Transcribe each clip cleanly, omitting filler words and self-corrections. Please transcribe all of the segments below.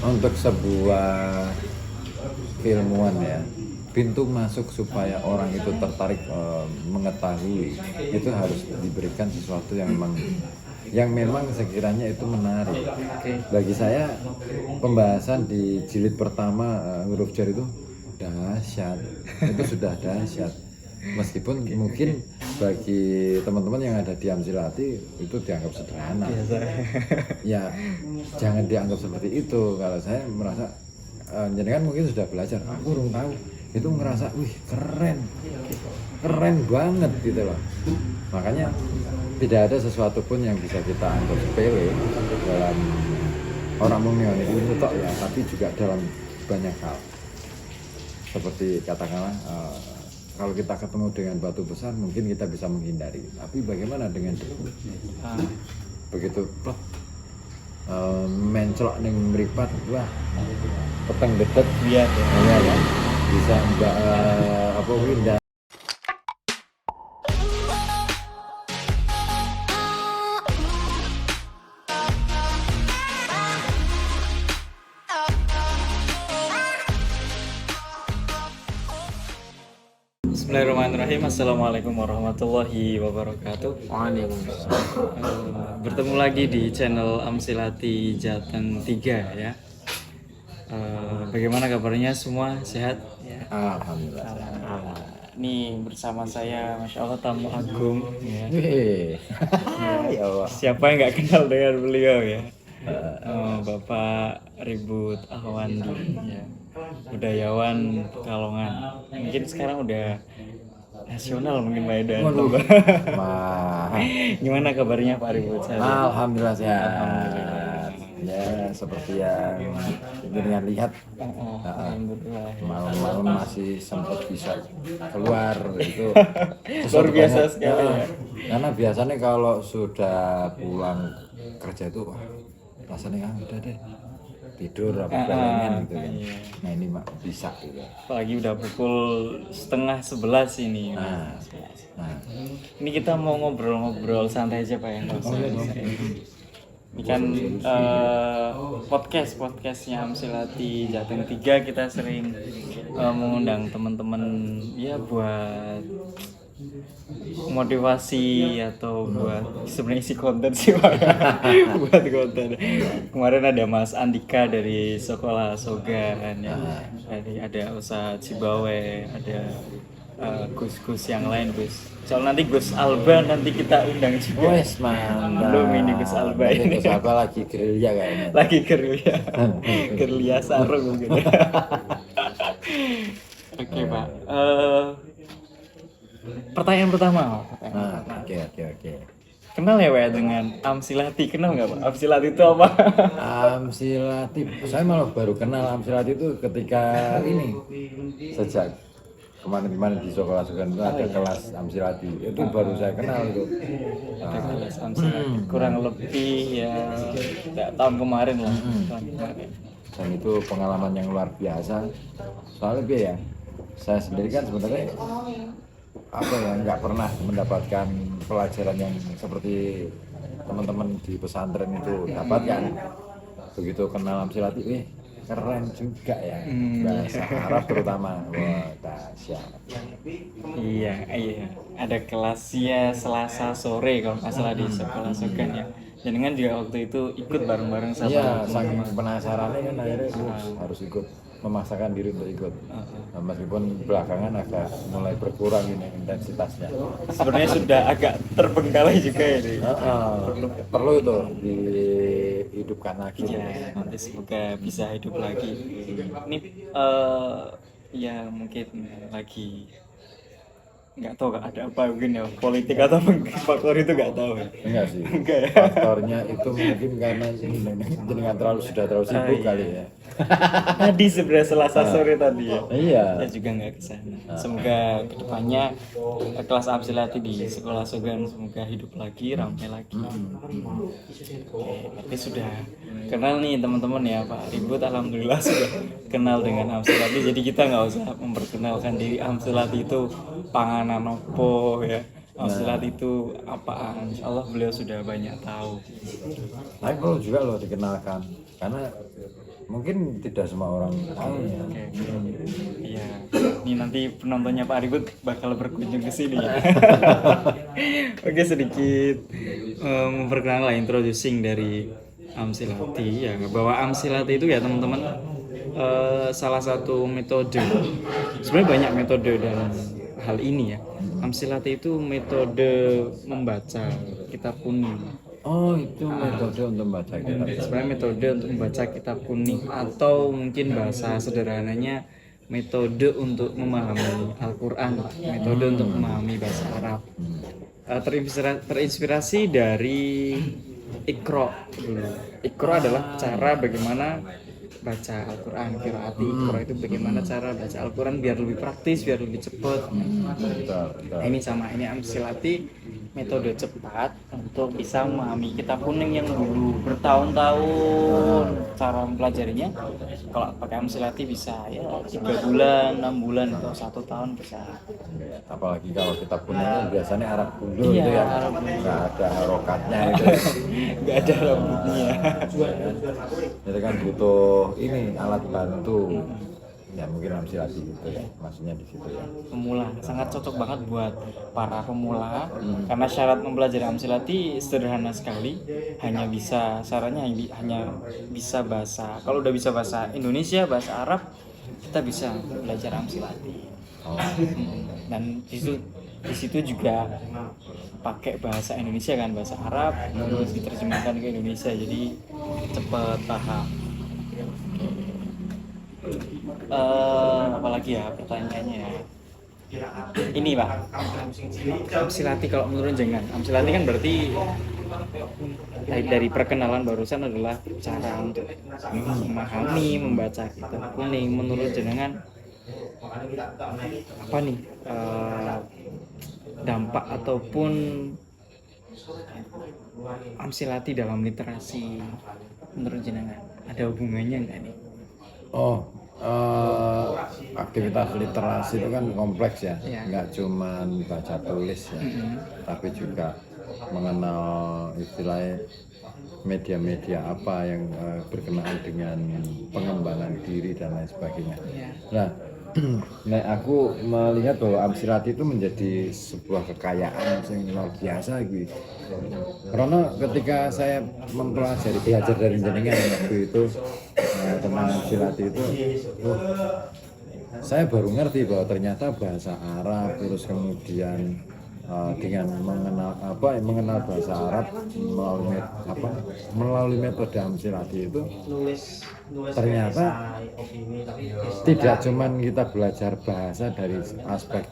untuk sebuah keilmuan ya, pintu masuk supaya orang itu tertarik mengetahui itu harus diberikan sesuatu yang memang sekiranya itu menarik. Bagi saya pembahasan di jilid pertama huruf jar itu dahsyat, itu sudah dahsyat. Meskipun mungkin bagi teman-teman yang ada di Amsilati itu dianggap sederhana. Ya jangan dianggap seperti itu. Kalau saya merasa jadi kan mungkin sudah belajar, aku belum tahu, itu ngerasa wih keren banget gitu loh. Makanya tidak ada sesuatu pun yang bisa kita anggap sepele dalam orang memioni ilmu tok ya, tapi juga dalam banyak hal. Seperti katakanlah kalau kita ketemu dengan batu besar mungkin kita bisa menghindari, tapi bagaimana dengan debu? Begitu mencolok ning mripat, wah peteng dedet ya kan bisa enggak apa winda. Bismillahirrahmanirrahim. Assalamualaikum warahmatullahi wabarakatuh. Bertemu lagi di channel Amsilati Jateng 3 ya. Bagaimana kabarnya semua? Sehat? Ya. Alhamdulillah. Ini bersama saya, Masya Allah, tamu agung ya. Ya Allah. Siapa yang nggak kenal dengan beliau ya? Bapak Ribut Ahwandi ya. Budayawan Pekalongan. Mungkin sekarang udah nasional mungkin Pak Edan. Gimana kabarnya Pak Ribut? Alhamdulillah sehat. Ya seperti yang dengan lihat malam-malam masih sempat bisa keluar itu luar biasa sekali ya. Karena biasanya kalau sudah pulang kerja itu rasanya udah deh tidur apa barengan gitu kan. Nah ini mak bisa gitu. Apalagi udah pukul 10:30 ini. Nah. Ini kita mau ngobrol-ngobrol santai aja Pak ya. Ini kan podcastnya Amsilati Jateng 3, kita sering mengundang teman-teman ya buat motivasi atau buat sebenarnya isi konten sih Pak. Buat konten. Kemarin ada Mas Andika dari Sekolah Sogan ya. Ada Ustadz Cibawe, ada Gus yang lain Gus. Soal nanti Gus Alba nanti kita undang juga. Wes mantap. Belum ini Gus Alba ini. Gus Alba lagi gerilya kayaknya. Lagi gerilya. Gerilya sarung mungkin. Oke Pak. Pertanyaan pertama. Oke. Kenal ya Pak dengan Amsilati? Kenal nggak Pak? Amsilati itu apa? Amsilati, saya malah baru kenal Amsilati itu ketika ini sejak kemarin di Sekolah Sogan itu ada kelas Amsilati, itu baru saya kenal itu. Ada kelas Amsilati kurang lebih ya tahun kemarin lah. Dan itu pengalaman yang luar biasa. Soalnya ya, saya sendiri kan sebenarnya nggak pernah mendapatkan pelajaran yang seperti teman-teman di pesantren itu dapatkan. Begitu kenal Amsilati, keren juga ya, bahasa Arab terutama. Wah, dahsyat. Iya. Ada kelasnya Selasa sore kalau nggak salah di Sekolah Sogan ya. Jangan juga waktu itu ikut bareng-bareng sama. Iya, saking penasarannya kan akhirnya harus ikut, memaksakan diri untuk ikut. Nah, meskipun belakangan agak mulai berkurang ini intensitasnya. Sebenarnya sudah agak terbengkalai juga ya. Perlu itu dihidupkan lagi. Ya, nanti semoga bisa hidup lagi. Ini ya mungkin lagi nggak tahu ada apa mungkin ya politik atau faktor itu nggak tahu. Enggak sih. Enggak ya. Faktornya itu mungkin karena sudah terlalu sibuk kali ya. Tadi sebenarnya Selasa sore tadi ya. Iya. Saya juga nggak kesana. Semoga kedepannya kelas Amsilati di Sekolah Sogan semoga hidup lagi, ramai lagi. Tapi sudah kenal nih teman-teman ya Pak Ribut, alhamdulillah sudah kenal dengan Amsilati. Jadi kita nggak usah memperkenalkan diri Amsilati itu panganan opo ya. Silat itu apaan. Insya Allah beliau sudah banyak tahu. Tapi perlu juga loh dikenalkan, karena mungkin tidak semua orang tahu ya. Oke. Iya. Ini nanti penontonnya Pak Ribut bakal berkunjung ke sini. Oke, sedikit memperkenalkan introducing dari Amsilati ya, bahwa Amsilati itu ya teman-teman salah satu metode. Sebenarnya banyak metode dalam hal ini ya. Amsilati itu metode membaca kitab kuning. Oh, itu metode untuk membaca kitab. Sebenarnya metode untuk membaca kitab kuning, atau mungkin bahasa sederhananya metode untuk memahami Al-Quran, metode untuk memahami bahasa Arab. Terinspirasi dari Iqra dulu. Iqra adalah cara bagaimana baca Al-Quran, qiraati Iqra itu bagaimana cara baca Al-Quran biar lebih praktis, biar lebih cepat. Betul. Ini sama, ini Amsilati metode cepat untuk bisa memahami kitab kuning yang dulu bertahun-tahun cara mempelajarinya. Kalau pakai Amsilati bisa ya 3 bulan, 6 bulan atau 1 tahun bisa. Apalagi kalau kitab kuningnya biasanya Arab gundul Iya, itu ya, Arab gundul. nggak ada harokatnya itu. Nggak ada rambutnya. Itu kan butuh ini alat bantu. Ya mungkin Amsilati gitu ya, maksudnya di situ ya. Pemula sangat cocok banget buat para pemula karena syarat mempelajari Amsilati sederhana sekali, syaratnya hanya bisa bahasa, kalau udah bisa bahasa Indonesia, bahasa Arab, kita bisa belajar Amsilati. Oh. Dan di situ juga pakai bahasa Indonesia kan, bahasa Arab terus diterjemahkan ke Indonesia, jadi cepat paham. Apalagi ya pertanyaannya ya. Ini Pak, Amsilati kalau menurut jenengan, Amsilati kan berarti dari perkenalan barusan adalah cara untuk memahami, membaca kitab kuning. Menurut jenengan apa nih dampak ataupun Amsilati dalam literasi menurut jenengan? Ada hubungannya nggak nih? Oh, aktivitas literasi itu kan kompleks ya, nggak cuman baca tulis ya, tapi juga mengenal istilahnya media-media apa yang berkenaan dengan pengembangan diri dan lain sebagainya. Nah, aku melihat bahwa Amsilati itu menjadi sebuah kekayaan yang luar biasa gitu. Karena ketika saya belajar dari jenengan waktu itu tentang Amsilati itu, saya baru ngerti bahwa ternyata bahasa Arab, terus kemudian dengan mengenal bahasa Arab melalui metode Amsilati itu ternyata tidak cuman kita belajar bahasa dari aspek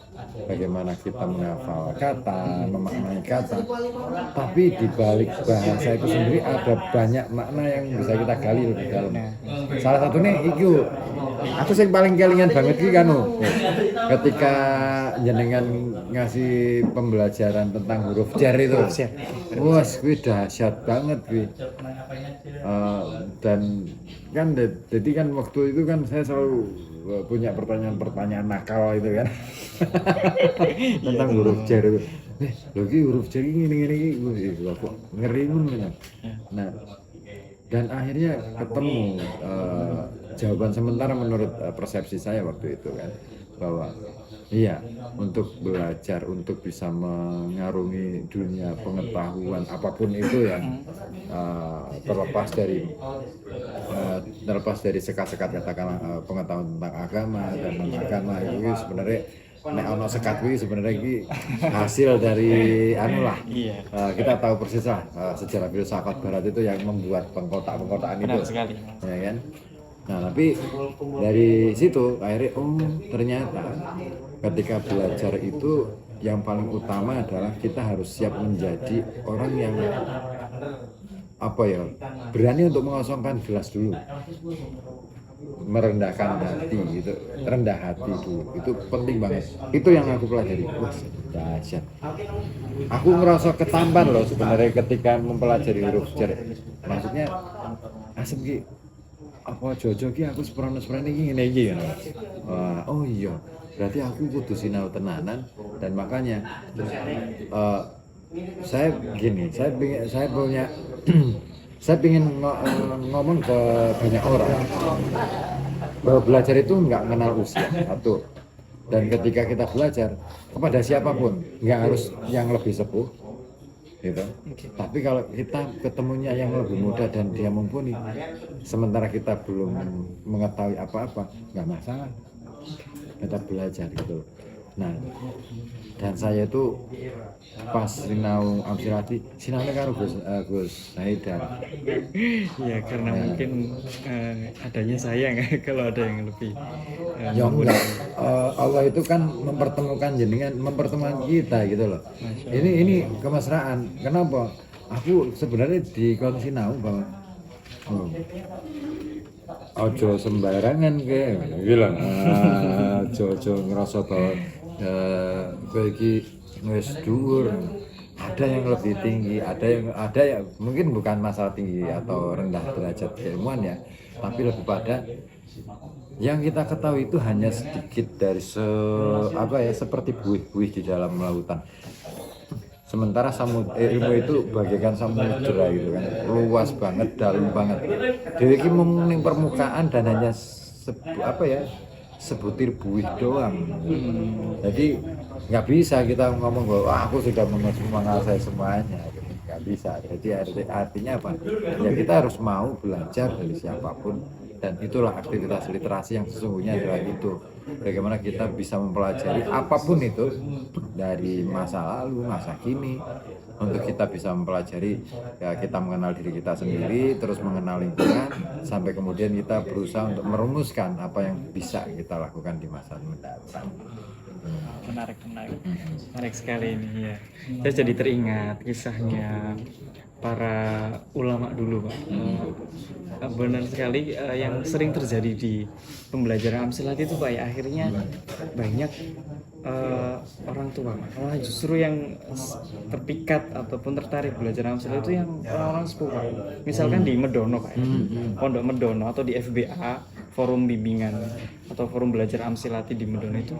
bagaimana kita menghafal kata, memaknai kata, tapi di balik bahasa itu sendiri ada banyak makna yang bisa kita gali lebih dalam. Salah satunya itu aku sing paling kelingan banget iki kan ketika jenengan ngasih pembelajaran tentang huruf jar itu. Wah, kuwi dahsyat banget kuwi. Dan kan jadi kan waktu itu kan saya selalu punya pertanyaan-pertanyaan nakal itu kan. Tentang huruf jar itu. Lho iki huruf jar ngene-ngene iki kok ngeri ngono. Nah, dan akhirnya ketemu jawaban sementara menurut persepsi saya waktu itu kan, bahwa iya, untuk belajar, untuk bisa mengarungi dunia pengetahuan apapun itu ya, terlepas dari sekat-sekat katakanlah pengetahuan tentang agama dan non agama itu sebenarnya nek ono sekat kuwi sebenarnya iki hasil dari kita tahu persis lah sejarah filsafat barat itu yang membuat pengkotak-pengkotakan itu. Benar sekali. Ya kan? Nah, tapi dari situ akhirnya ternyata ketika belajar itu yang paling utama adalah kita harus siap menjadi orang yang berani untuk mengosongkan gelas dulu, merendahkan hati gitu, rendah hati dulu, itu penting banget. Itu yang aku pelajari. Wah, dahsyat. Aku ngerasa ketampar loh sebenarnya ketika mempelajari huruf jar. Maksudnya asem ki apa Jojo ki aku seprene iki ngene iki ya. Oh iya, berarti aku kudu sinau tenanan dan makanya eh, saya gini, saya punya saya ingin ngomong ke banyak orang bahwa belajar itu nggak kenal usia satu, dan ketika kita belajar kepada siapapun nggak harus yang lebih sepuh gitu. Tapi kalau kita ketemunya yang lebih muda dan dia mumpuni, sementara kita belum mengetahui apa-apa, nggak masalah. Kita belajar gitu. Nah, dan saya itu pas sinau Amsilati, sinaunya karo Gus Haidar. Ya karena mungkin adanya saya nggak kalau ada yang lebih Ya enggak, Allah itu kan mempertemukan jenengan, mempertemukan kita gitu loh. Ini kemesraan. Kenapa? Aku sebenarnya di sinau bahwa ojo sembarangan ke bilang ojo ngerasa bahwa kowe iki wis dhuwur. Ada yang lebih tinggi, ada yang mungkin bukan masalah tinggi atau rendah derajat keilmuan ya, tapi lebih pada yang kita ketahui itu hanya sedikit dari seperti buih-buih di dalam lautan. Sementara ilmu itu bagaikan samudera gitu kan, luas banget, dalam banget. Dewi ini mengenai permukaan dan hanya sebutir buih doang. Jadi nggak bisa kita ngomong bahwa aku sudah menguasai semuanya. Nggak bisa. Jadi artinya apa? Ya kita harus mau belajar dari siapapun. Dan itulah aktivitas literasi yang sesungguhnya adalah itu. Bagaimana kita bisa mempelajari apapun itu dari masa lalu, masa kini, untuk kita bisa mempelajari ya, kita mengenal diri kita sendiri, terus mengenal lingkungan, sampai kemudian kita berusaha untuk merumuskan apa yang bisa kita lakukan di masa mendatang. Menarik sekali ini ya. Saya jadi teringat kisahnya para ulama dulu, Pak. Benar sekali yang sering terjadi di pembelajaran Amsilati itu Pak ya, akhirnya banyak orang tua malah justru yang terpikat ataupun tertarik belajar Amsilati itu yang orang-orang sepuh Pak. Misalkan di Medono Pak ya, Pondok Medono atau di FBA, forum bimbingan atau forum belajar Amsilati di Medono itu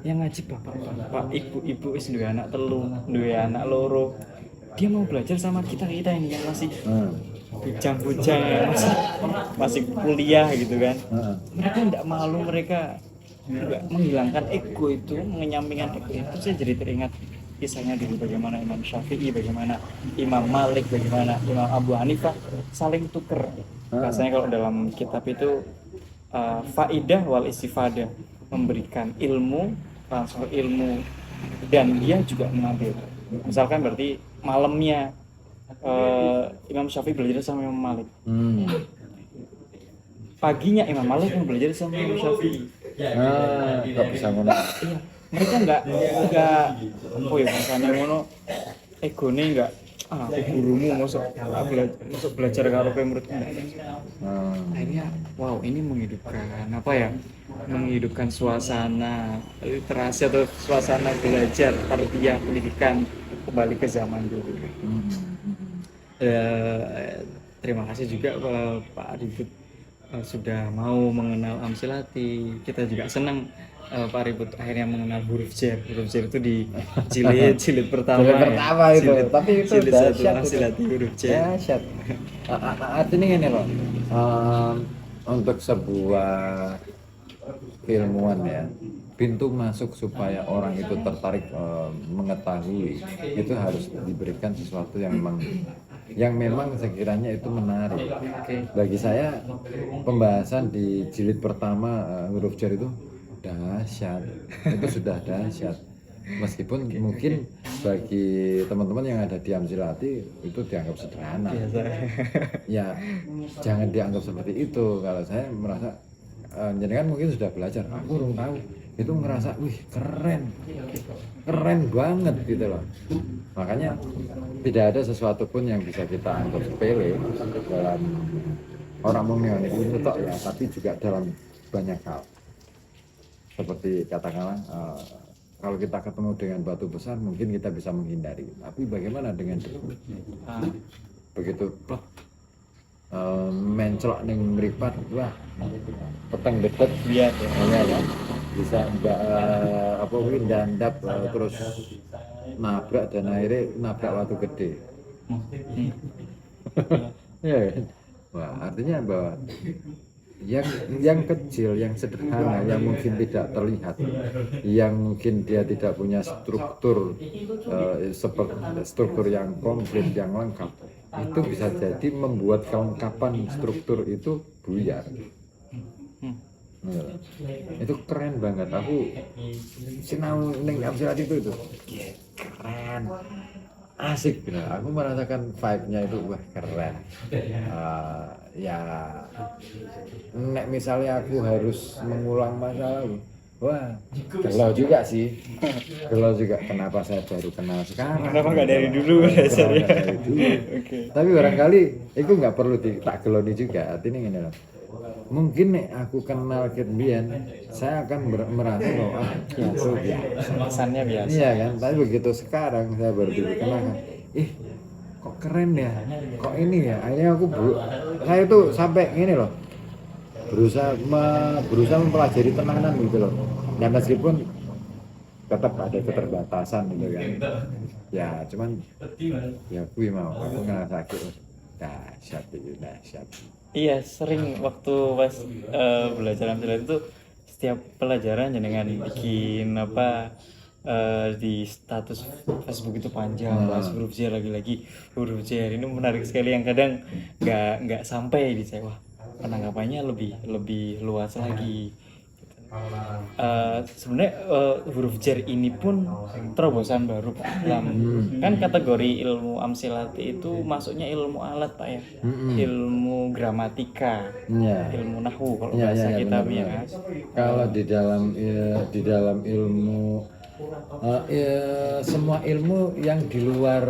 yang ngaji bapak ibu-ibu is duwe anak telu, duwe anak loro. Dia mau belajar sama kita ini yang masih bujang-bujang ya, masih kuliah gitu kan. Mereka tidak malu, mereka juga menghilangkan ego itu, mengenyampingkan ego itu. Saya jadi teringat kisahnya dulu bagaimana Imam Syafi'i, bagaimana Imam Malik, bagaimana Imam Abu Hanifah saling tuker. Biasanya kalau dalam kitab itu faidah wal istifadah, memberikan ilmu, transfer ilmu, dan dia juga mengambil. Misalkan berarti malamnya Imam Syafi'i belajar sama Imam Malik. Paginya Imam Malik yang belajar sama Imam Syafi'i. Nggak bisa ngomong. Iya, mereka nggak misalnya ngono egone nggak aku gurumu masuk belajar karo kowe muridku. Akhirnya wow, ini menghidupkan suasana literasi atau suasana belajar tarbiyah pendidikan kembali ke zaman dulu. Terima kasih juga Pak Ribut sudah mau mengenal Amsilati. Kita juga senang Pak Ribut akhirnya mengenal huruf J. Huruf J itu di jilid pertama. Tapi itu dahsyat Amsilati huruf J. Dahsyat. Artinya ini loh, untuk sebuah keilmuan ya, pintu masuk supaya orang itu tertarik mengetahui itu harus diberikan sesuatu yang memang sekiranya itu menarik. Bagi saya pembahasan di jilid pertama huruf jar itu dahsyat, itu sudah dahsyat. Meskipun mungkin bagi teman-teman yang ada di Amsilati itu dianggap sederhana. Ya jangan dianggap seperti itu. Kalau saya merasa jenengan mungkin sudah belajar, aku belum tahu, itu ngerasa wih keren banget gitu loh. Makanya tidak ada sesuatu pun yang bisa kita anggap sepele dalam orang mengimani itu tok ya, tapi juga dalam banyak hal. Seperti katakanlah kalau kita ketemu dengan batu besar mungkin kita bisa menghindari, tapi bagaimana dengan debu? Begitu mencelok ning mripat, wah peteng deket Biar ya. ya kan bisa mbak apa kuwi ndandap terus nabrak dan akhirnya nabrak watu gede. Ya kan? Wah, artinya bahwa yang kecil, yang sederhana, yang mungkin tidak terlihat, yang mungkin dia tidak punya struktur seperti struktur yang komplit, yang lengkap, itu bisa jadi membuat kelengkapan struktur itu buyar. Nah, itu keren banget. Aku sinau ning Amsilat itu keren, asik bener. Aku merasakan vibe-nya itu wah keren. Ya nek misalnya aku harus mengulang masa lalu, wah galau juga sih. Galau juga kenapa saya baru kenal sekarang, Kenapa nggak dari dulu Kenapa dasarnya? nggak dari dulu. Oke. Tapi barangkali itu nggak perlu tak geloni juga. Artinya gini loh, mungkin nek aku kenal Ketbian, saya akan merasa bahwa itu biasa. Kesannya biasa. Iya kan, tapi begitu sekarang saya baru dikenalkan, kok keren ya, kok ini ya, akhirnya saya itu sampai ini loh, berusaha mempelajari tenanan gitu loh, dan meskipun tetap ada keterbatasan gitu kan, ya cuman ya gue mau, aku ngerasa dahsyat itu dahsyat. Iya, sering waktu pas belajar Amsilat itu setiap pelajaran dengan bikin apa di status Facebook itu panjang, bahas huruf J lagi-lagi huruf J. Ini menarik sekali yang kadang nggak sampai di saya. Wah, penangkapannya lebih luas lagi. Sebenarnya huruf jar ini pun terobosan baru Pak. Kan kategori ilmu Amsilat itu masuknya ilmu alat Pak ya, ilmu gramatika, Ya. ilmu nahwu kalau Ya, bahasa ya, kita benar-benar. ya. Kalau di dalam ilmu semua ilmu yang di luar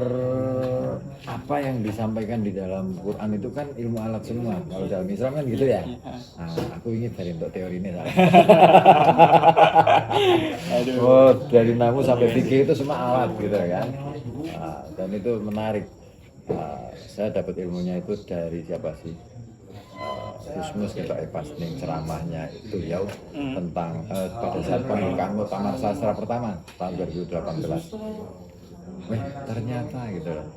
apa yang disampaikan di dalam Quran itu kan ilmu alat semua. Kalau dalam Islam kan gitu ya. Nah, aku ingin dari untuk teori ini salah. Oh, dari nahwu sampai fikih itu semua alat gitu kan. Nah, dan itu menarik. Saya dapat ilmunya itu dari siapa sih? Gusmus kita pas ning ceramahnya itu ya tentang pada saat pembukaan muktamar sastra pertama tahun 2018. Ternyata gitu loh.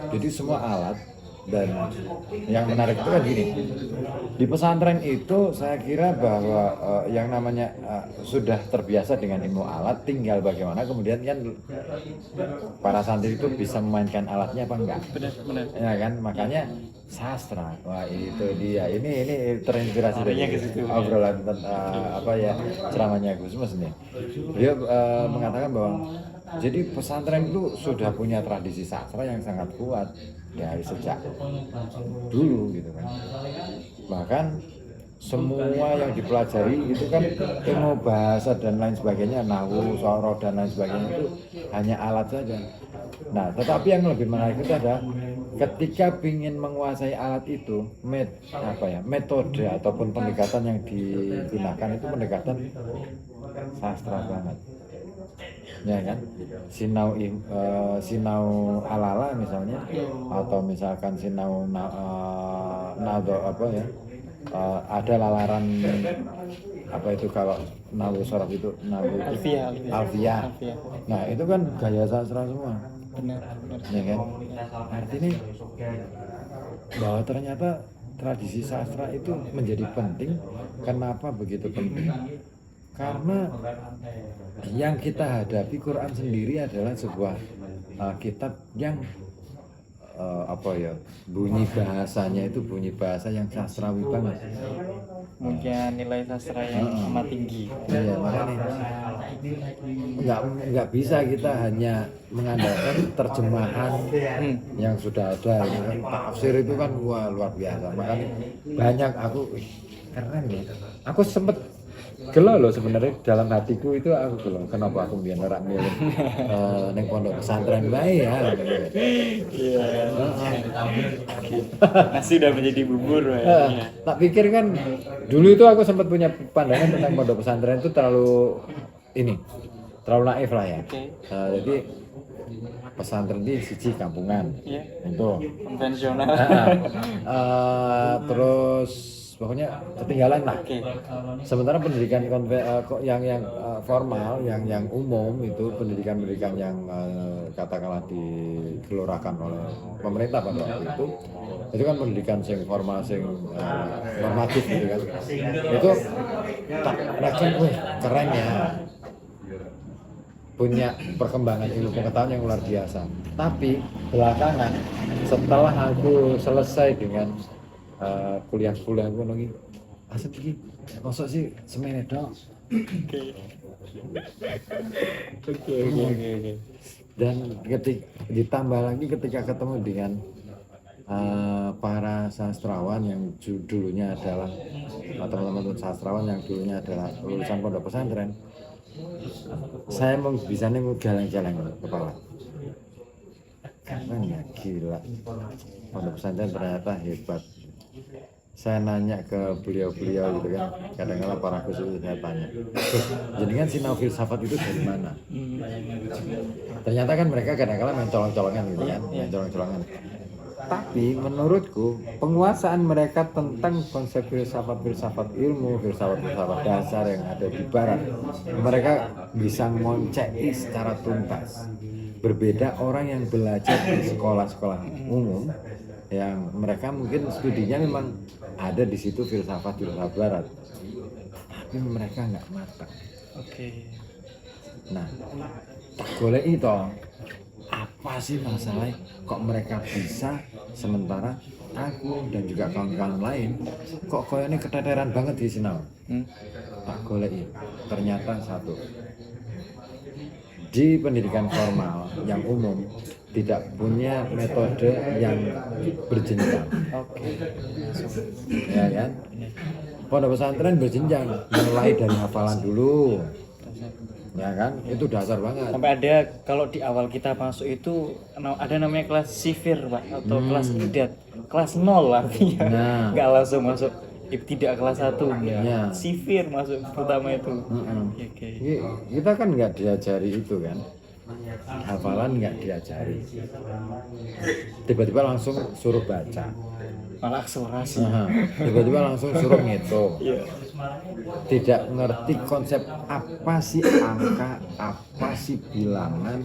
Jadi semua alat, dan yang menarik itu kan gini, di pesantren itu saya kira bahwa yang namanya sudah terbiasa dengan ilmu alat, tinggal bagaimana kemudian kan para santri itu bisa memainkan alatnya apa enggak. Benar. Ya kan, makanya sastra, wah itu dia, ini terinspirasi dari obrolan apa ya ceramahnya Gusmus nih. Dia mengatakan bahwa jadi pesantren itu sudah punya tradisi sastra yang sangat kuat dari sejak dulu gitu kan. Bahkan semua yang dipelajari itu kan ilmu bahasa dan lain sebagainya, nahwu, soroh dan lain sebagainya itu hanya alat saja. Nah, tetapi yang lebih menarik itu adalah ketika ingin menguasai alat itu, metode ataupun pendekatan yang digunakan itu pendekatan sastra banget. Ya kan, sinau alala misalnya, atau misalkan sinau nado apa ya, ada lalaran apa itu kalau nahwu sorof itu nahwu alfiyah. Nah itu kan gaya sastra semua. Benar. Ya kan, artinya bahwa ternyata tradisi sastra itu menjadi penting. Kenapa begitu penting? Karena yang kita hadapi Quran sendiri adalah sebuah kitab yang bunyi bahasanya itu bunyi bahasa yang sastrawi banget. Mungkin nilai sastra yang amat tinggi. Iya, makanya nggak bisa kita hanya mengandalkan terjemahan yang sudah ada. Tafsir itu kan wah luar biasa. Makanya banyak aku keren ya. Aku sempet gelo loh sebenarnya dalam hatiku itu, aku gelo kenapa aku biar ora milih ning pondok pesantren bae ya. Iya. Nasi udah menjadi bubur ya. Tak pikir kan dulu itu aku sempat punya pandangan tentang pondok pesantren itu terlalu naif lah ya. Jadi pesantren di siji kampungan Iya. itu. Konvensional. Terus pokoknya ketinggalan lah. Oke. Sementara pendidikan yang formal, yang umum itu pendidikan yang katakanlah digelorkan oleh pemerintah pada waktu itu kan pendidikan sing formal, sing normatif gitu kan. Itu tak rakyat, keren ya, punya perkembangan ilmu pengetahuan yang luar biasa. Tapi belakangan setelah aku selesai dengan kuliah aku lagi asap iki masuk sih semene dong. Oke. Dan ditambah lagi ketika ketemu dengan para sastrawan yang dulunya adalah teman-teman sastrawan yang dulunya adalah lulusan pondok pesantren, saya mau bisa nih galeng-galeng kepala. Keren ya, gila. Pondok pesantren ternyata hebat. Saya nanya ke beliau-beliau gitu kan, kadang-kadang para khusus saya tanya, jadi kan sinau filsafat itu dari mana? Ternyata kan mereka kadang-kadang main colong-colongan gitu kan, main colong-colongan. Tapi menurutku penguasaan mereka tentang konsep filsafat ilmu, filsafat dasar yang ada di barat, mereka bisa ngonceki secara tuntas. Berbeda orang yang belajar di sekolah-sekolah umum, yang mereka mungkin studinya memang ada di situ filsafat barat, tapi mereka nggak matang. Oke. Nah, tak boleh itu apa sih masalahnya kok mereka bisa, sementara aku dan juga kawan-kawan lain kok koyone keteteran banget di sinau. Tak goleki, ternyata satu, di pendidikan formal yang umum tidak punya metode yang berjenjang. Oke. Ya kan? Pondok pesantren berjenjang, mulai dari hafalan dulu. Ya kan? Itu dasar banget. Sampai ada kalau di awal kita masuk itu ada namanya kelas sifir, Pak, atau kelas idat. Kelas 0 artinya. Nah. Nggak langsung masuk tidak kelas 1 ya. Ya. Sifir masuk pertama itu. Oke. Kita kan nggak diajari itu kan. Hafalan nggak diajari. Tiba-tiba langsung suruh baca. Malah akselerasi. Tiba-tiba langsung suruh ngitung. Iya. Tidak ngerti konsep apa sih angka, apa sih bilangan,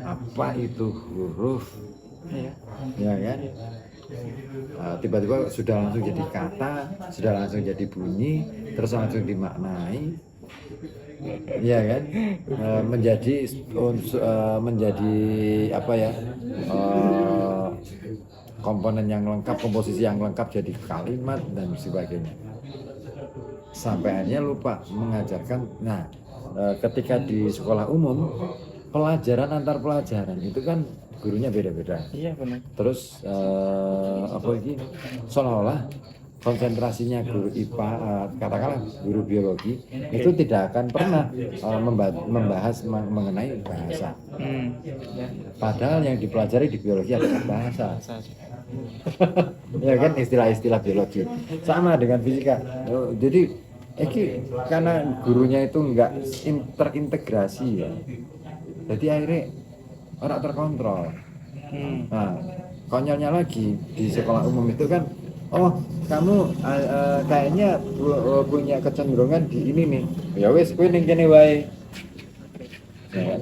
apa itu huruf, Iya. ya kan? Tiba-tiba sudah langsung jadi kata, sudah langsung jadi bunyi, terus langsung dimaknai, ya kan? Menjadi apa ya? Komponen yang lengkap, komposisi yang lengkap jadi kalimat dan sebagainya. Sampai akhirnya lupa mengajarkan. Nah, ketika di sekolah umum, pelajaran antar pelajaran itu kan gurunya beda-beda. Iya benar. Terus apa ini? Seolah-olah konsentrasinya guru IPA, katakanlah guru biologi, itu tidak akan pernah membahas mengenai bahasa. Padahal yang dipelajari di biologi adalah bahasa. Ya kan, istilah-istilah biologi sama dengan fisika. Jadi karena gurunya itu enggak terintegrasi ya, jadi akhirnya orang terkontrol. Nah, konyolnya lagi di sekolah umum itu kan, oh kamu kayaknya punya kecenderungan di ini nih, ya wes kowe ning kene wae. Ya,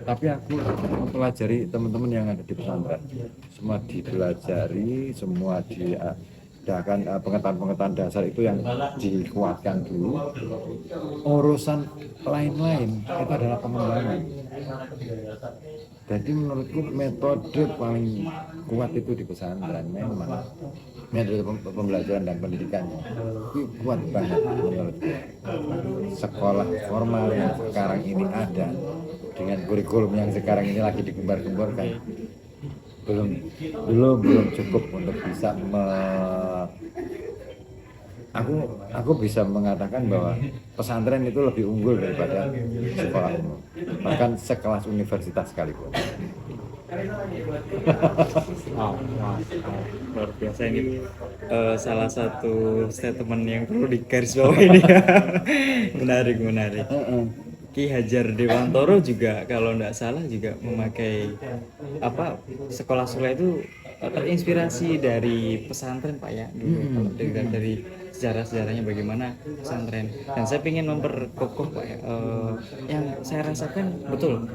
tapi aku mempelajari teman-teman yang ada di pesantren, semua dipelajari, semua diadakan pengetahuan dasar itu yang dikuatkan dulu. Urusan lain-lain itu adalah pengembangan. Jadi menurutku metode paling kuat itu di pesantren, memang metode pembelajaran dan pendidikannya itu kuat banget menurutku. Sekolah formal yang sekarang ini ada dengan kurikulum yang sekarang ini lagi digembar-gemborkan belum cukup untuk bisa aku bisa mengatakan bahwa pesantren itu lebih unggul daripada sekolah umum, bahkan sekelas universitas sekalipun. Luar biasa ini. Salah satu statement yang perlu digarisbawahi ini. Menarik. Ki Hajar Dewantoro juga kalau nggak salah juga memakai apa sekolah Sule itu terinspirasi dari pesantren Pak ya dulu kalau dari sejarah-sejarahnya bagaimana pesantren, dan saya ingin memperkokoh Pak ya, yang saya rasakan betul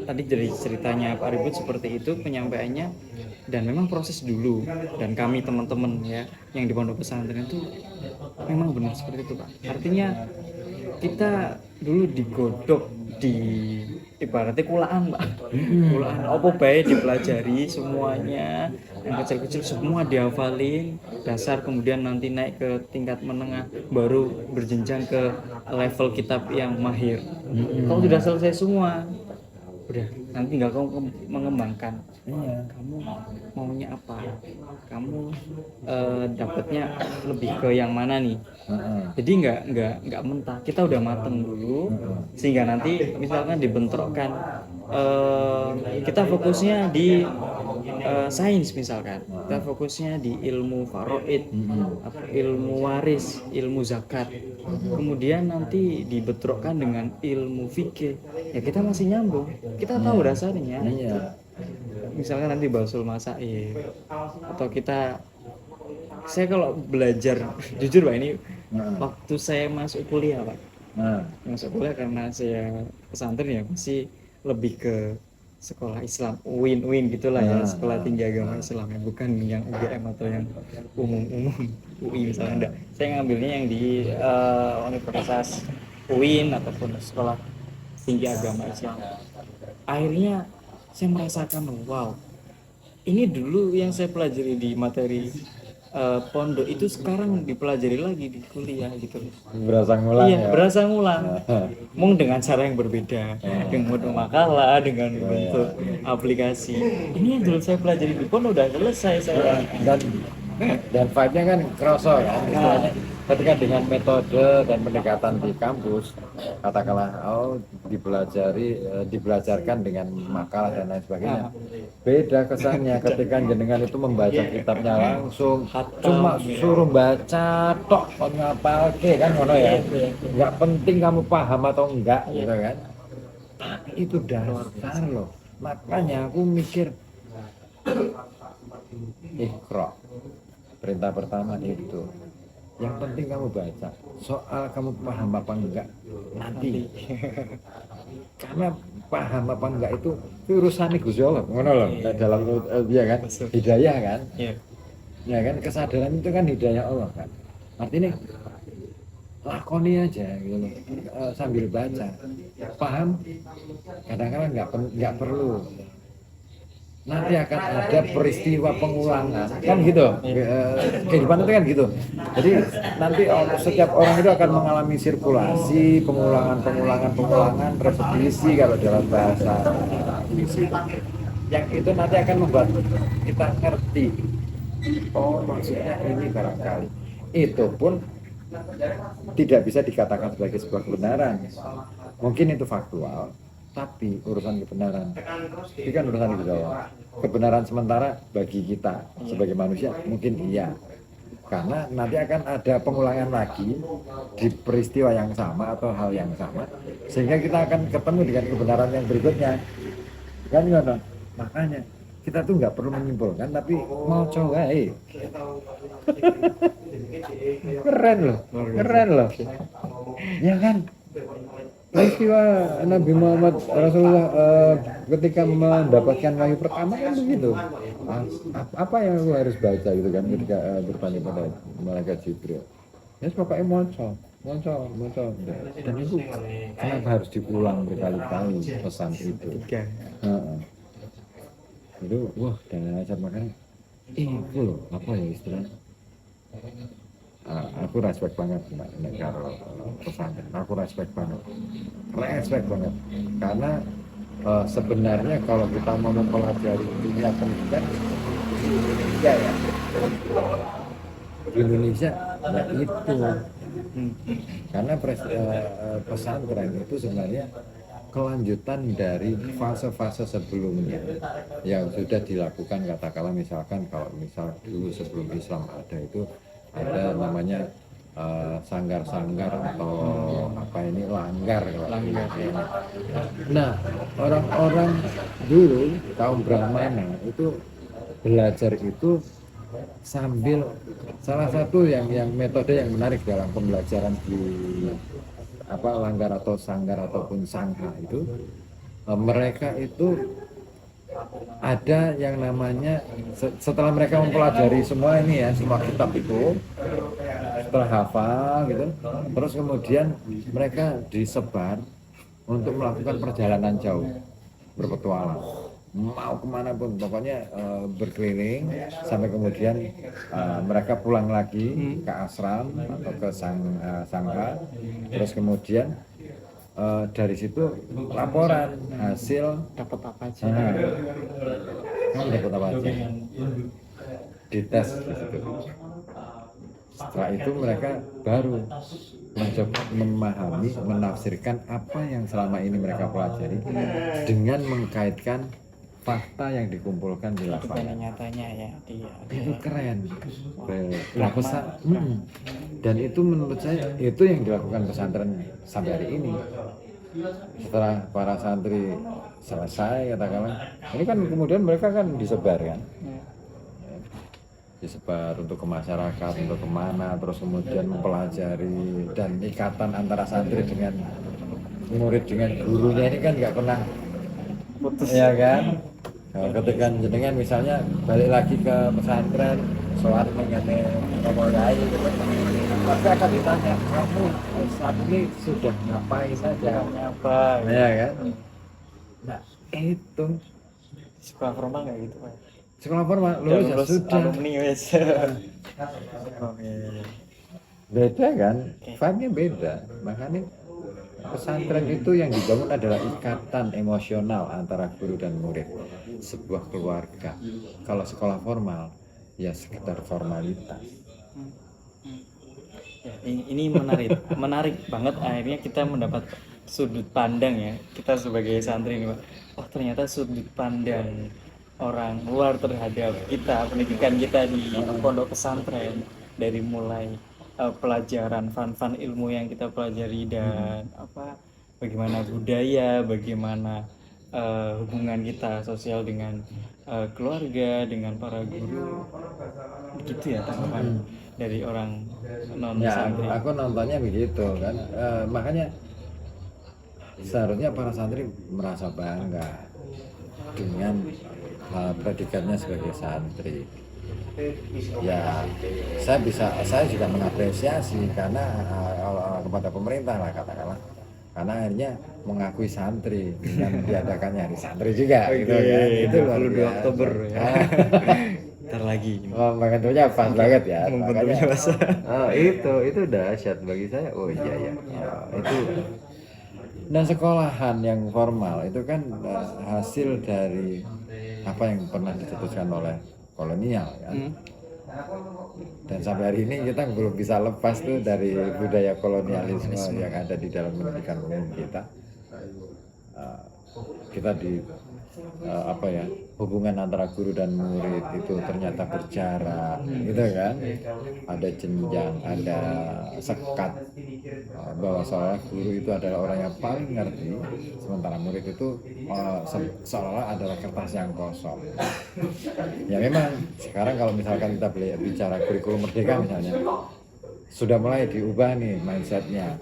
tadi dari ceritanya Pak Ribut seperti itu penyampaiannya, dan memang proses dulu dan kami teman-teman ya yang di pondok pesantren itu memang benar seperti itu Pak. Artinya kita dulu digodok di ibaratnya kulaan Pak, kulaan apa baik dipelajari semuanya, yang kecil-kecil semua dihafalin dasar, kemudian nanti naik ke tingkat menengah baru berjenjang ke level kitab yang mahir. Kalau sudah selesai semua udah nanti tinggal kamu mengembangkan kamu maunya apa, kamu dapatnya lebih ke yang mana nih. Jadi nggak mentah, kita udah mateng dulu sehingga nanti misalkan dibentrokkan, kita fokusnya di sains misalkan, kita fokusnya di ilmu faraid, ilmu waris, ilmu zakat, kemudian nanti dibentrokkan dengan ilmu fikih, ya kita masih nyambung, kita tahu dasarnya. Misalkan nanti basul masail atau saya kalau belajar jujur Pak, ini waktu saya masuk kuliah Pak, masuk kuliah karena saya pesantren ya masih lebih ke sekolah Islam UIN gitulah ya, sekolah tinggi agama Islam ya, bukan yang UGM atau yang umum UI misalnya, enggak. Saya ngambilnya yang di Universitas UIN ataupun sekolah tinggi agama Islam. Akhirnya saya merasakan wow, ini dulu yang saya pelajari di materi pondok itu sekarang dipelajari lagi di kuliah gitu. Berasa ngulang Iya, ya. berasa ngulang. Mungkin dengan cara yang berbeda, dengan bentuk makalah, dengan bentuk aplikasi. Ini yang dulu saya pelajari di pondok udah selesai saya. Dan vibe-nya kan kerasa kan, istilahnya ketika dengan metode dan pendekatan di kampus, katakanlah dibelajarkan dengan makalah dan lain sebagainya, beda kesannya ketika jenengan itu membaca kitabnya langsung, cuma suruh baca tok kok ngapalke kan ngono ya, nggak penting kamu paham atau enggak gitu kan. Itu dasar loh, makanya aku mikir Iqra, perintah pertama itu yang penting kamu baca, soal kamu paham apa enggak nanti karena paham apa enggak itu urusan Gusti Allah ngono loh, dalam ya kan hidayah kan, ya kan kesadaran itu kan hidayah Allah kan, artinya lakoni aja gitu loh, sambil baca paham kadang-kadang nggak perlu, nanti akan ada peristiwa pengulangan kan gitu. Kehidupan itu kan gitu, jadi nanti setiap orang itu akan mengalami sirkulasi, pengulangan, repetisi kalau dalam bahasa Inggris, yang itu nanti akan membuat kita ngerti oh maksudnya ini barangkali. Itu pun tidak bisa dikatakan sebagai sebuah kebenaran, mungkin itu faktual, tapi urusan kebenaran itu kan urusan kebenaran sementara bagi kita sebagai manusia mungkin iya, karena nanti akan ada pengulangan lagi di peristiwa yang sama atau hal yang sama, sehingga kita akan ketemu dengan kebenaran yang berikutnya kan ngono. Makanya kita tuh nggak perlu menyimpulkan tapi mau coba keren loh ya kan. Peristiwa Nabi Muhammad Rasulullah ketika mendapatkan wahyu pertama kan begitu. Apa yang lu harus baca gitu kan ketika bertanya pada malaikat Jibril. Ya pokoknya moco. Dan itu kenapa harus diulang berkali-kali pesan itu? Itu wah dan ajar makanya itu loh apa ya istilahnya. Aku respect banget karo pesantren, aku respect banget karena sebenarnya kalau kita mau mempelajari dunia pendidikan di Indonesia ya itu karena pesantren itu sebenarnya kelanjutan dari fase-fase sebelumnya yang sudah dilakukan, katakanlah misalkan kalau misal dulu sebelum Islam ada itu ada namanya sanggar-sanggar atau apa ini langgar kalau Langgar. gitu. Nah, orang-orang dulu kaum Brahmana itu belajar itu sambil salah satu yang metode yang menarik dalam pembelajaran di apa langgar atau sanggar ataupun sangha itu mereka itu ada yang namanya setelah mereka mempelajari semua ini ya semua kitab itu setelah hafal gitu terus kemudian mereka disebar untuk melakukan perjalanan jauh berpetualang mau kemana pun pokoknya berkeliling sampai kemudian mereka pulang lagi ke ashram atau ke sangha terus kemudian dari situ laporan hasil Dapat apa aja? kamu dapat apa aja dites di situ. Setelah itu mereka baru mencoba memahami, menafsirkan apa yang selama ini mereka pelajari dengan mengkaitkan fakta yang dikumpulkan di Bukan lapangan. nyatanya ya dia. Itu keren. Nah, dan itu menurut saya itu yang dilakukan pesantren sampai hari ini. Setelah para santri selesai katakanlah, ini kan kemudian mereka kan disebar kan. Disebar untuk ke masyarakat, untuk kemana, terus kemudian mempelajari dan ikatan antara santri dengan murid dengan gurunya ini kan nggak pernah Putus. ya kan. Nah, ketika jenengan misalnya balik lagi ke pesantren, sholat mengenai ngomongin gitu, pasti akan ditanya kamu saat ini sudah ngapain saja, Apa? ya kan? Nah itu Sekolah formal nggak gitu Pak? sekolah formal Udah lulus ya lulus sudah. alumni wes. Oke. Beda kan, Oke. vibe-nya beda. Makanya pesantren itu yang dibangun adalah ikatan emosional antara guru dan murid, sebuah keluarga. Kalau sekolah formal, ya sekedar formalitas. Ya, ini menarik banget. Akhirnya kita mendapat sudut pandang ya. Kita sebagai santri nih Pak. Oh ternyata sudut pandang orang luar terhadap kita, pendidikan kita di pondok pesantren dari mulai pelajaran fun ilmu yang kita pelajari dan apa bagaimana budaya, bagaimana hubungan kita sosial dengan keluarga, dengan para guru, begitu ya tanggapan dari orang non Ya, santri. aku nontonnya begitu kan. Makanya seharusnya para santri merasa bangga dengan predikatnya sebagai santri. Ya, saya juga mengapresiasi karena kepada pemerintah lah katakanlah, karena akhirnya mengakui santri dengan diadakannya hari santri juga, gitu kan. Itu luar 22 biasa. Oktober ya. Ntar lagi. Oh, momentumnya pas banget ya. Momentumnya Makanya, pas. itu dahsyat bagi saya. Oh iya ya. Itu dan sekolahan yang formal itu kan hasil dari apa yang pernah dicetuskan oleh kolonial kan. Dan sampai hari ini kita belum bisa lepas tuh dari budaya kolonialisme yang ada di dalam pendidikan umum kita. Kita di apa ya, hubungan antara guru dan murid itu ternyata berjarak gitu kan, ada jenjang, ada sekat, bahwa seolah guru itu adalah orang yang paling ngerti sementara murid itu seolah adalah kertas yang kosong. Ya memang sekarang kalau misalkan kita bicara kurikulum merdeka misalnya, sudah mulai diubah nih mindsetnya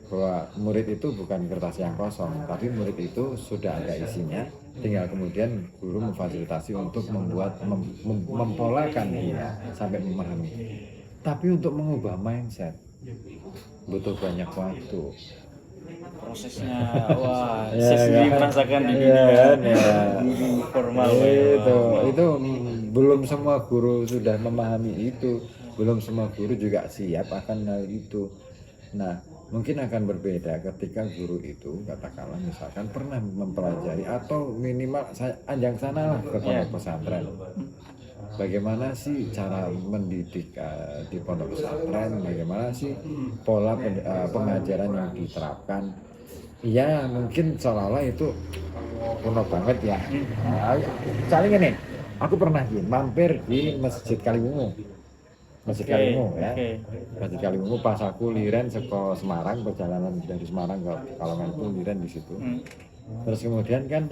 bahwa murid itu bukan kertas yang kosong, tapi murid itu sudah ada isinya, tinggal kemudian guru memfasilitasi untuk membuat mempolakan dia sampai memahami. Tapi untuk mengubah mindset butuh banyak waktu. Prosesnya wah Ya, saya sendiri kan? merasakan di Ya, dunia kan? Ya. guru formal Itu belum semua guru sudah memahami itu, belum semua guru juga siap akan hal itu. Nah, mungkin akan berbeda ketika guru itu katakanlah misalkan pernah mempelajari atau minimal saya anjang sana lah ke pondok pesantren. Bagaimana sih cara mendidik di pondok pesantren? Bagaimana sih pola pengajaran yang diterapkan? Ya mungkin seolah-olah itu kuno banget ya. Misalnya gini, aku pernah mampir di Masjid Kaliwungu. Masjid Oke, Kaliungu ya. oke. Masjid Kaliungu pas aku liren seko Semarang, perjalanan dari Semarang ke Pekalongan itu liren di situ. Terus kemudian kan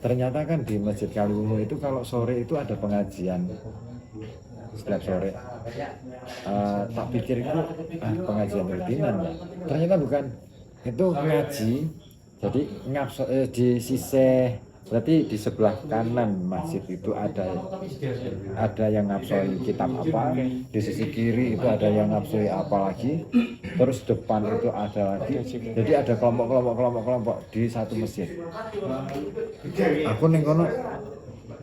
ternyata kan di Masjid Kaliungu itu kalau sore itu ada pengajian setiap sore. Tak pikir itu pengajian rutinan ya. Ternyata bukan, itu ngaji. Jadi di sisi, berarti di sebelah kanan masjid itu ada yang ngapsoi kitab apa, di sisi kiri itu ada yang ngapsoi apa lagi, terus depan itu ada lagi. Jadi ada kelompok di satu masjid. Aku ning kono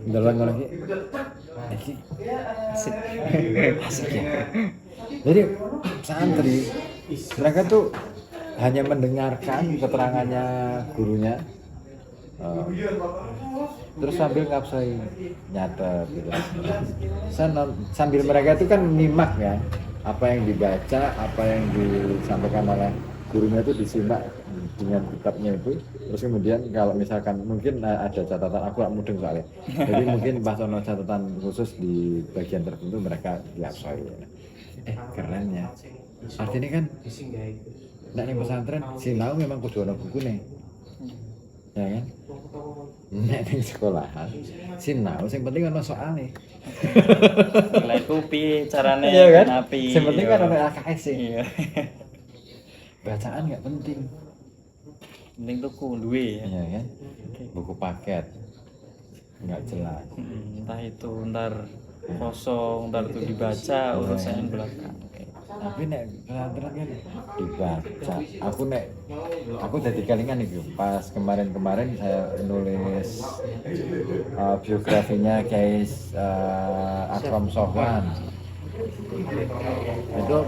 ndeleng lagi. Asik ya. Jadi santri mereka tuh hanya mendengarkan keterangannya gurunya, terus sambil ngapsoi nyatet gitu. Sambil mereka itu kan nyimak ya, apa yang dibaca, apa yang disampaikan oleh gurunya itu disimak dengan kitabnya itu. Terus kemudian kalau misalkan mungkin ada catatan, aku gak mudeng soalnya, jadi mungkin pas ono catatan khusus di bagian tertentu mereka diapsoi. Keren ya. Artinya kan nek ning pesantren sinau memang kudu ana bukune. Ya kan? Nek ning sekolahan sinau sing penting ana soalé. Lah itu piye carane Iya kan? napi. Sing penting kan ana AKS sih. Iya. Bacaan nggak penting. Penting tuku duwe ya. Iya kan? Buku paket nggak jelas. Entah itu ntar kosong, ntar itu dibaca urusan belakang. Tapi nek pesantren kan dibaca. Aku jadi kelingan itu pas kemarin saya nulis biografinya Kiai Akram Sofwan. Itu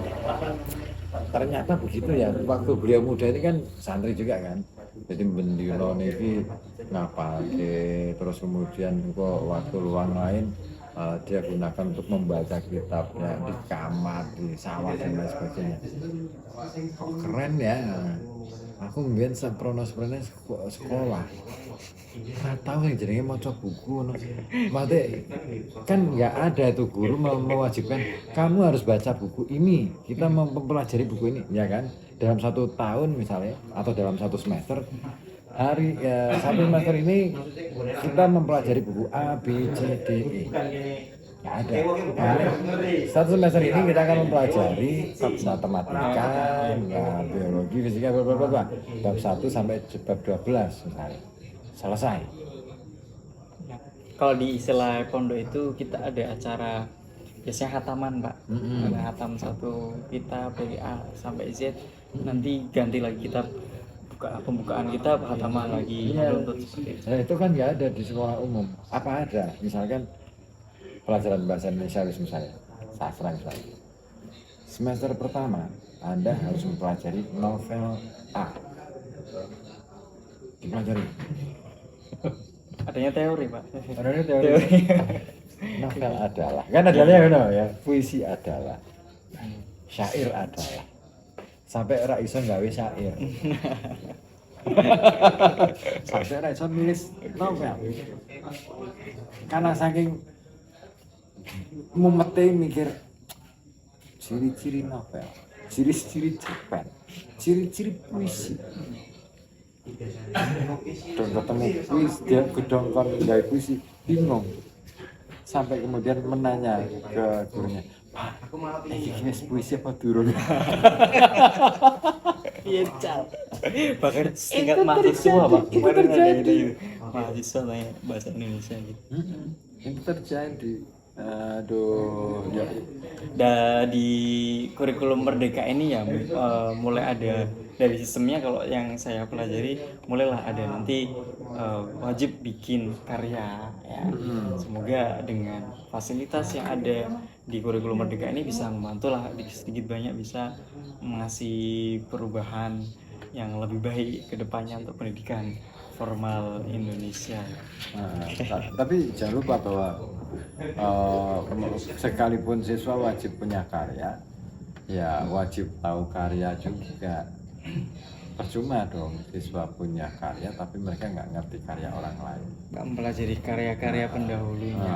ternyata begitu ya, waktu beliau muda ini kan santri juga kan, jadi bendino ini ngapalke, terus kemudian kok waktu luang lain dia gunakan untuk membaca kitabnya di kamar, di sawah dan lain sebagainya. Kok keren ya. Aku mbiyen seprono-sprone sekolah. Ora tahu yang jenenge maca buku. Maksudnya kan nggak ada itu guru mewajibkan kamu harus baca buku ini. Kita mempelajari buku ini, ya kan? Dalam 1 tahun misalnya atau dalam 1 semester. Satu semester ini kita mempelajari buku A, B, C, D, E. Nggak ada. Satu semester ini kita akan mempelajari matematika, biologi, fisika, bab 1 sampai bab 12 misalnya. Selesai. Kalau di istilah pondok itu kita ada acara biasanya khataman, Pak. Ada khatam satu kitab dari A sampai Z. Nanti ganti lagi kitab, pembukaan kita khataman lagi. Untuk seperti itu. Nah, itu kan nggak ada di sekolah umum. Apa ada? Misalkan pelajaran bahasa Indonesia misalnya, sastra misalnya. Semester pertama Anda harus mempelajari novel A. Dipelajari. Adanya teori, Pak. Adanya teori. Novel adalah, kan adalah ya, puisi adalah, syair adalah. Sampai ora iso gawe syair. Sampai ora iso nulis novel. Karena saking mumete mikir ciri-ciri novel, ciri-ciri cerpen, ciri-ciri puisi. Dan ketemu puisi, dia gedongkon gawe puisi, bingung. Sampai kemudian menanya ke gurunya, Pak, ini puisi apa durung? Iya, Cal. Bahkan tingkat mahasiswa, Pak. Kemarin ada gitu. Mahasiswa tanya bahasa Indonesia gitu. Itu terjadi. Aduh, ya. Di kurikulum Merdeka ini ya mulai ada dari sistemnya. Kalau yang saya pelajari mulailah ada nanti wajib bikin karya ya. Semoga dengan fasilitas yang ada di kurikulum Merdeka ini bisa membantu lah sedikit banyak bisa mengasih perubahan yang lebih baik ke depannya untuk pendidikan formal Indonesia. Tapi jangan lupa bahwa sekalipun siswa wajib punya karya, ya wajib tahu karya juga. Percuma dong siswa punya karya tapi mereka nggak ngerti karya orang lain. Nggak mempelajari karya-karya pendahulunya.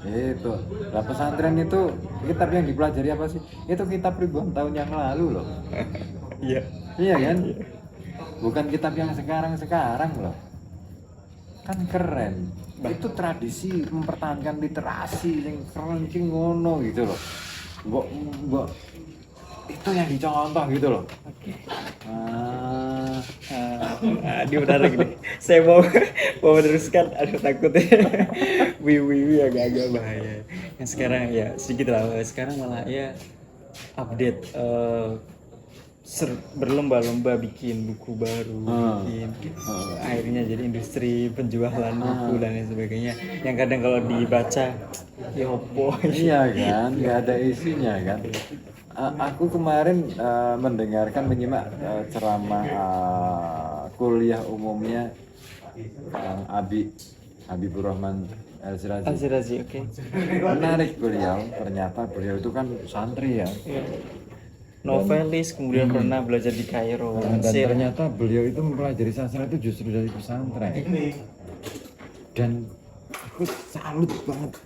Itu. Lah pesantren itu kitab yang dipelajari apa sih? Itu kitab ribuan tahun yang lalu loh. Iya. Iya kan? Bukan kitab yang sekarang loh. Kan keren. Itu tradisi mempertahankan literasi yang keren sih ngono gitu loh. Mbok itu yang dicontoh gitu loh. Oke. Ah, Aduh menarik nih. Saya mau meneruskan, aduh takutnya wiwi agak-agak bahaya. Yang sekarang ya sedikit lah. Sekarang malah ya update berlomba-lomba bikin buku baru, bikin akhirnya jadi industri penjualan buku dan lain sebagainya. Yang kadang kalau dibaca ya opo. iya kan, nggak ada isinya kan. Aku kemarin menyimak ceramah kuliah umumnya Habibur Rahman El-Sirazi. Al-Sirazi, oke. Menarik beliau, ternyata beliau itu kan santri ya. Novelis, kemudian pernah belajar di Kairo. Dan Mesir. ternyata beliau itu mempelajari sastra itu justru dari pesantren. Dan aku salut banget.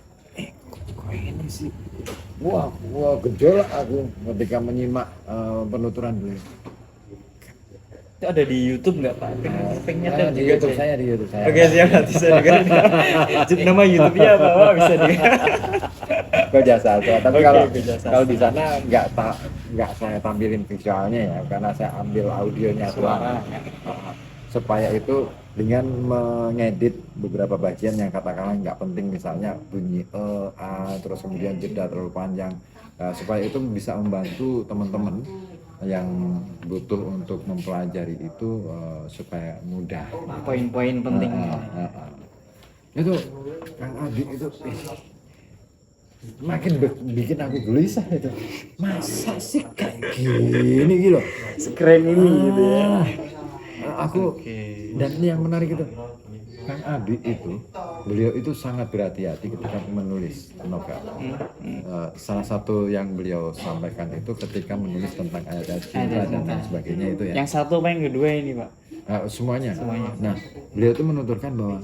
Kok ini sih? Wah, gejolak aku ketika menyimak penuturan beliau. Itu ada di YouTube nggak Pak? Pengen nyetel Di juga YouTube saya. di YouTube saya. Oke siap, nanti saya dengerin. Nama YouTube-nya apa? Wah, bisa di. Koja Sastra. Tapi Oke, kalau Koja Sastra. kalau di sana nggak saya tampilin visualnya ya, karena saya ambil audionya Suara. supaya itu dengan mengedit beberapa bagian yang katakanlah nggak penting, misalnya bunyi a terus kemudian jeda terlalu panjang, supaya itu bisa membantu teman-teman yang butuh untuk mempelajari itu supaya mudah. Poin-poin pentingnya. Itu Kang Adi itu makin bikin aku gelisah itu. Masa sih kayak gini gitu. Sekeren ini gitu ya. Aku Oke. dan yang menarik itu Kang Adi itu, beliau itu sangat berhati-hati ketika menulis novel. Salah satu yang beliau sampaikan itu ketika menulis tentang ayat-ayat cinta dan lain sebagainya itu ya. Yang satu apa yang kedua ini Pak? Semuanya. Nah, beliau itu menuturkan bahwa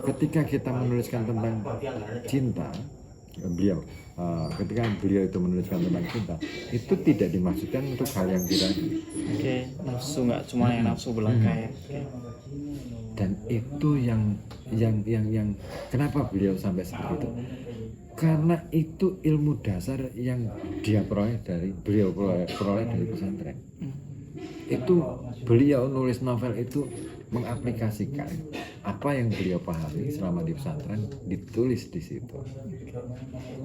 ketika kita menuliskan tentang cinta, ketika beliau itu menuliskan tentang cinta, itu tidak dimaksudkan untuk hal yang tidak. Oke, nafsu nggak cuma yang nafsu belaka ya. Dan itu yang kenapa beliau sampai seperti itu? Karena itu ilmu dasar yang dia peroleh dari pesantren. Itu beliau nulis novel itu mengaplikasikan apa yang beliau pahami selama di pesantren, ditulis di situ.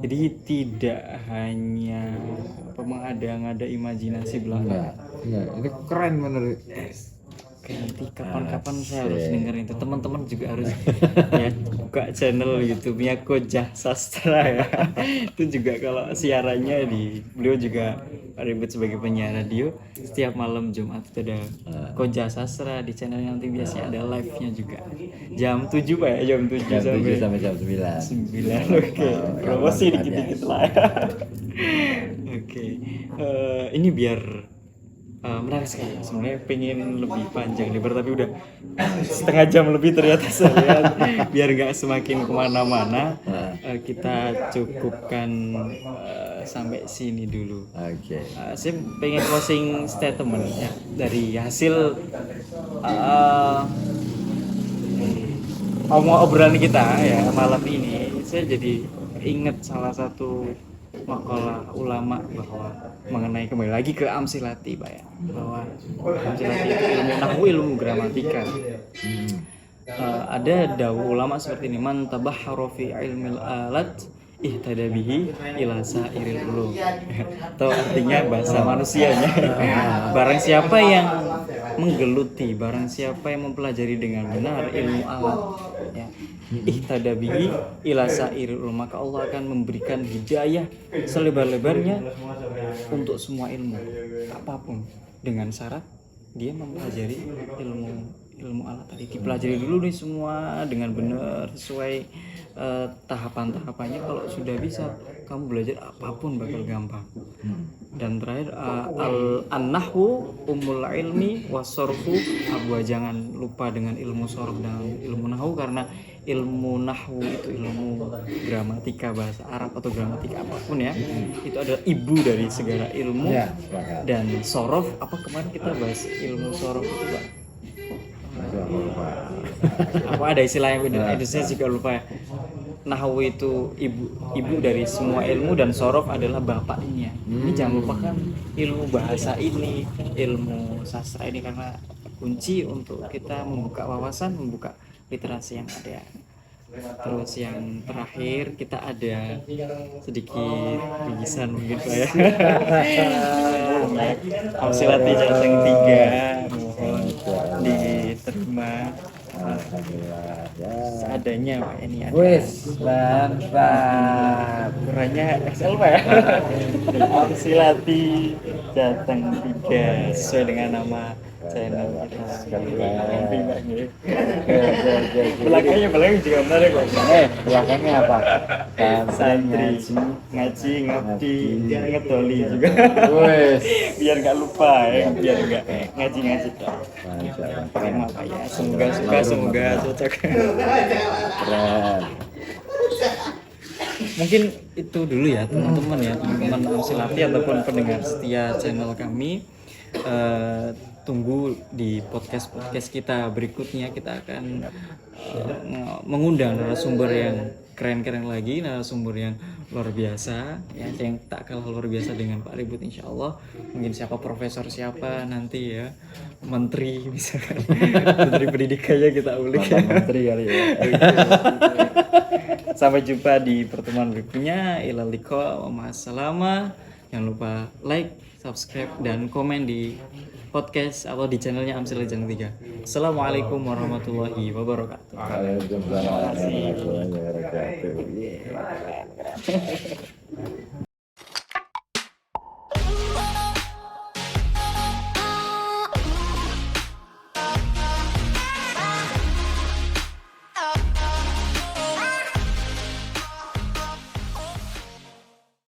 Jadi tidak hanya mengada-ngada imajinasi belaka. Enggak, itu keren menurut. Oke, nanti kapan-kapan saya harus dengerin itu. Teman-teman juga harus ya buka channel YouTube-nya Koja Sastra ya. Itu juga kalau siarannya beliau juga ribut sebagai penyiar radio. Setiap malam Jumat itu ada Koja Sastra di channel, nanti biasanya ada live-nya juga. Jam 7 Pak ya, jam 7 sampai jam 9. 9. Oke. Promosi dikit-dikit lah. Oke. Ini biar menarik sekali. Sebenarnya pengen lebih panjang lebar tapi udah setengah jam lebih ternyata saya lihat. Biar nggak semakin kemana-mana, kita cukupkan sampai sini dulu. Oke. Saya pengen closing statement ya dari hasil obrolan kita ya malam ini. Saya jadi ingat salah satu makalah ulama bahwa mengenai kembali lagi ke Amsilati Pak ya, bahwa Amsilati itu ilmu nahwu, ilmu gramatika. Ada dawuh ulama seperti ini, man tabahhara fi ilmil alat ihtada bihi ila sairil ulum. Atau artinya bahasa manusianya, barang siapa yang menggeluti, barang siapa yang mempelajari dengan benar ilmu alat ya, ihtada bihi ila sairil ulum, maka Allah akan memberikan hidayah selebar-lebarnya untuk semua ilmu apapun, dengan syarat dia mempelajari ilmu alat tadi. Dipelajari dulu nih semua dengan benar sesuai tahapan-tahapannya. Kalau sudah bisa, kamu belajar apapun bakal gampang. Dan terakhir an-nahwu ummul ilmi was-sarfu Abwa, jangan lupa dengan ilmu sorf dan ilmu nahwu, karena ilmu nahwu itu ilmu gramatika bahasa Arab atau gramatika apapun ya, itu adalah ibu dari segala ilmu. Ya, sepakat. Dan sorof, apa kemarin kita bahas ilmu sorof itu Pak? Itu aku lupa. Apa ada istilah yang beda? Itu saya juga lupa ya. Nahwu itu ibu dari semua ilmu dan sorof adalah bapaknya. Ini jangan lupakan ilmu bahasa ini, ilmu sastra ini, karena kunci untuk kita membuka wawasan, membuka literasi yang ada. Terus yang terakhir kita ada sedikit bingkisan mungkin Pak ya. Amsilati Jateng 3 mohon diterima Alhamdulillah ya. seadanya Pak, ini ada. Wes, mantap. Ukurannya XL Pak ya. Amsilati Jateng 3 sesuai dengan nama channel kita sekali lagi. Belakangnya juga menarik kok. Belakangnya apa? Santri ngaji ngabdi ngedoli juga. Wes. Biar nggak lupa ya, biar nggak ngaji dong. Mantap. Terima Pak ya, semoga suka, semoga cocok. Keren. Mungkin itu dulu ya teman-teman ya, teman-teman Amsilati ataupun pendengar setia channel kami. Tunggu di podcast kita berikutnya, kita akan mengundang narasumber yang keren-keren lagi, narasumber yang luar biasa ya, yang tak kalah luar biasa dengan Pak Ribut insya Allah. Mungkin siapa profesor siapa nanti ya, menteri misalkan. Menteri pendidikannya kita ulik. Menteri kali ya. Sampai jumpa di pertemuan berikutnya. Ilal liqa wa ma'assalamah. Jangan lupa like, subscribe, dan komen di podcast atau di channelnya Amsil Jateng 3. Assalamualaikum warahmatullahi wabarakatuh. Waalaikumsalam warahmatullahi wabarakatuh.